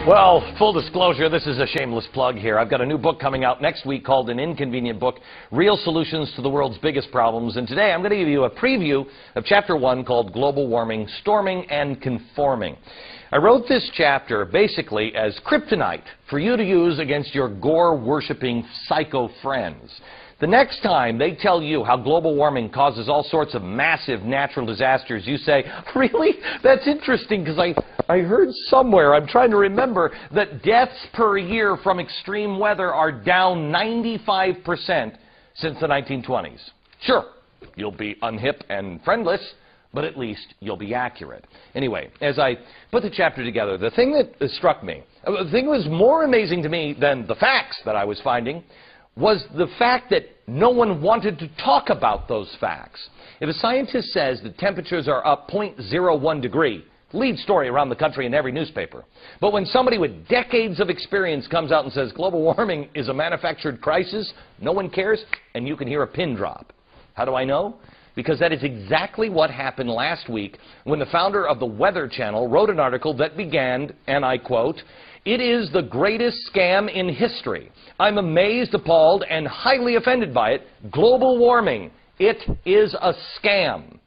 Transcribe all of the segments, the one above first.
Well, full disclosure, this is a shameless plug here. I've got a new book coming out next week called An Inconvenient Book, Real Solutions to the World's Biggest Problems. And today I'm going to give you a preview of Chapter 1 called Global Warming, Storming and Conforming. I wrote this chapter basically as kryptonite for you to use against your gore-worshipping psycho friends. The next time they tell you how global warming causes all sorts of massive natural disasters, you say, really? That's interesting, because I heard somewhere, I'm trying to remember, that deaths per year from extreme weather are down 95% since the 1920s. Sure, you'll be unhip and friendless, but at least you'll be accurate. Anyway, as I put the chapter together, the thing that struck me, the thing that was more amazing to me than the facts that I was finding, was the fact that no one wanted to talk about those facts. If a scientist says that temperatures are up 0.01 degree, lead story around the country in every newspaper. But when somebody with decades of experience comes out and says global warming is a manufactured crisis, no one cares, and you can hear a pin drop. How do I know? Because that is exactly what happened last week when the founder of the Weather Channel wrote an article that began, and I quote, "It is the greatest scam in history. I'm amazed, appalled, and highly offended by it. Global warming. It is a scam."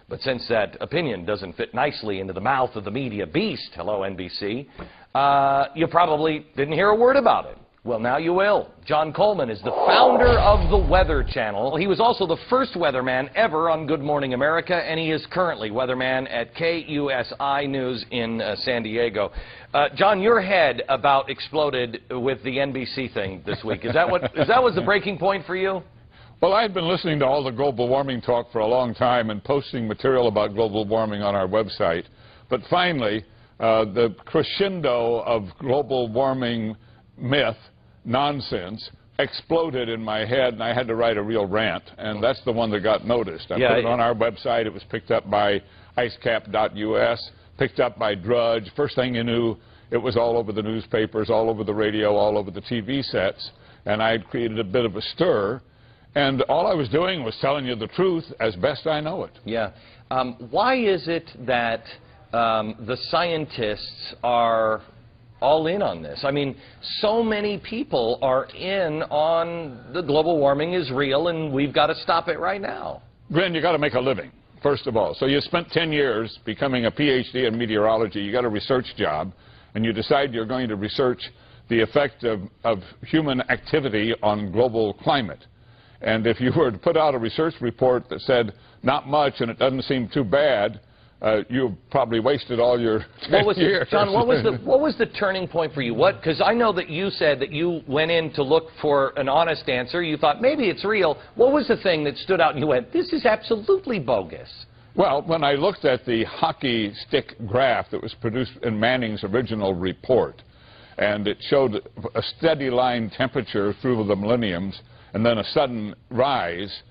But since that opinion doesn't fit nicely into the mouth of the media beast, hello NBC, you probably didn't hear a word about it. Well, now you will. John Coleman is the founder of the Weather Channel. He was also the first weatherman ever on Good Morning America, and he is currently weatherman at KUSI News in San Diego. John, your head about exploded with the NBC thing this week. Is that was the breaking point for you? Well, I had been listening to all the global warming talk for a long time and posting material about global warming on our website. But finally, the crescendo of global warming myth, nonsense, exploded in my head, and I had to write a real rant, and that's the one that got noticed. I put it on our website. It was picked up by icecap.us, picked up by Drudge. First thing you knew, it was all over the newspapers, all over the radio, all over the TV sets, and I had created a bit of a stir, and all I was doing was telling you the truth as best I know it. Yeah. Why is it that the scientists are all in on this? I mean, so many people are in on the global warming is real and we've got to stop it right now. Glenn, you got to make a living, first of all. So you spent 10 years becoming a PhD in meteorology. You got a research job, and you decide you're going to research the effect of human activity on global climate. And if you were to put out a research report that said not much and it doesn't seem too bad, you probably wasted all your 10 years. John, what was the turning point for you? Because I know that you said that you went in to look for an honest answer. You thought maybe it's real. What was the thing that stood out and you went, this is absolutely bogus? Well, when I looked at the hockey stick graph that was produced in Manning's original report, and it showed a steady line temperature through the millenniums and then a sudden rise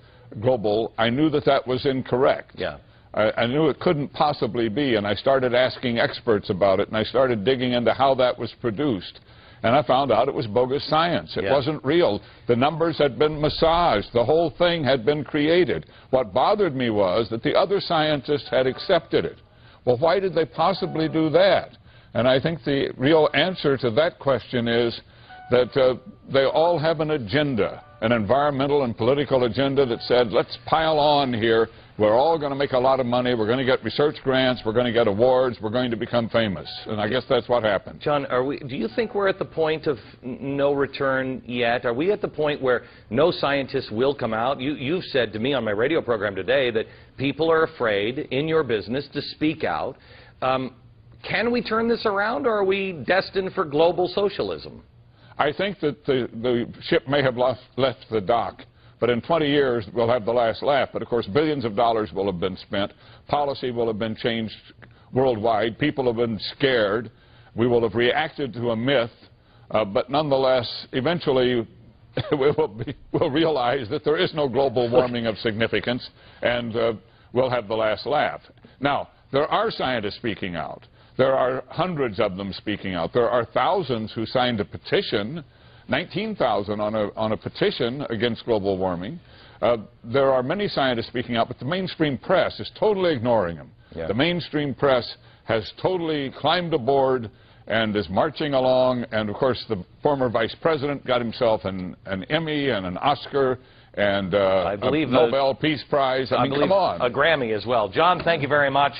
global, I knew that that was incorrect. Yeah. I knew it couldn't possibly be, and I started asking experts about it, and I started digging into how that was produced. And I found out it was bogus science. It wasn't real. The numbers had been massaged. The whole thing had been created. What bothered me was that the other scientists had accepted it. Well, why did they possibly do that? And I think the real answer to that question is that they all have an agenda, an environmental and political agenda that said, let's pile on here. We're all going to make a lot of money. We're going to get research grants. We're going to get awards. We're going to become famous. And I guess that's what happened. John, do you think we're at the point of no return yet? Are we at the point where no scientists will come out? You've said to me on my radio program today that people are afraid in your business to speak out. Can we turn this around, or are we destined for global socialism? I think that the ship may have left the dock. But in 20 years, we'll have the last laugh. But, of course, billions of dollars will have been spent. Policy will have been changed worldwide. People have been scared. We will have reacted to a myth. But nonetheless, eventually, we'll realize that there is no global warming of significance, and we'll have the last laugh. Now, there are scientists speaking out. There are hundreds of them speaking out. There are thousands who signed a petition, 19,000 on a petition against global warming. There are many scientists speaking out, but the mainstream press is totally ignoring them. Yeah. The mainstream press has totally climbed aboard and is marching along. And, of course, the former vice president got himself an Emmy and an Oscar and I believe a Nobel Peace Prize. I mean, come on. A Grammy as well. John, thank you very much.